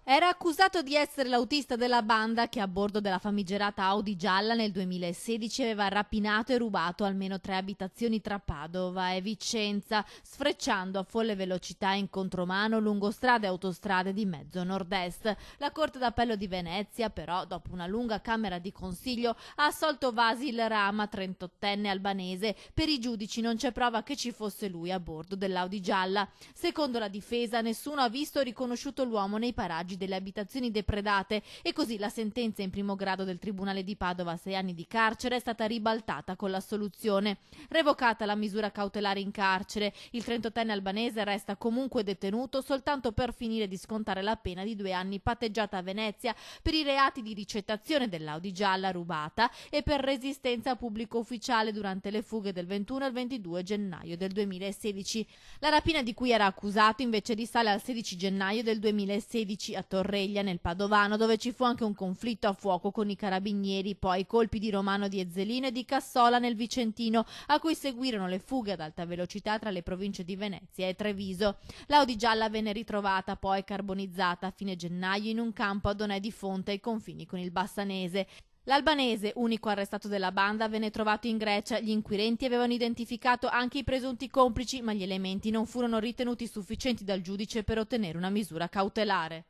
Era accusato di essere l'autista della banda che a bordo della famigerata Audi gialla nel 2016 aveva rapinato e rubato almeno 3 abitazioni tra Padova e Vicenza, sfrecciando a folle velocità in contromano lungo strade e autostrade di mezzo nord-est. La Corte d'Appello di Venezia, però, dopo una lunga camera di consiglio, ha assolto Vasil Rama, 38enne albanese. Per i giudici non c'è prova che ci fosse lui a bordo dell'Audi gialla. Secondo la difesa, nessuno ha visto o riconosciuto l'uomo nei paraggi delle abitazioni depredate e così la sentenza in primo grado del Tribunale di Padova, 6 anni di carcere, è stata ribaltata con l'assoluzione. Revocata la misura cautelare in carcere, il 38enne albanese resta comunque detenuto soltanto per finire di scontare la pena di 2 anni patteggiata a Venezia per i reati di ricettazione dell'Audi gialla rubata e per resistenza a pubblico ufficiale durante le fughe del 21 al 22 gennaio del 2016. La rapina di cui era accusato invece risale al 16 gennaio del 2016 a Torreglia, nel Padovano, dove ci fu anche un conflitto a fuoco con i carabinieri, poi colpi di Romano di Ezzelino e di Cassola nel Vicentino, a cui seguirono le fughe ad alta velocità tra le province di Venezia e Treviso. L'Audi gialla venne ritrovata poi carbonizzata a fine gennaio in un campo a Donè di Fonte ai confini con il Bassanese. L'albanese, unico arrestato della banda, venne trovato in Grecia. Gli inquirenti avevano identificato anche i presunti complici, ma gli elementi non furono ritenuti sufficienti dal giudice per ottenere una misura cautelare.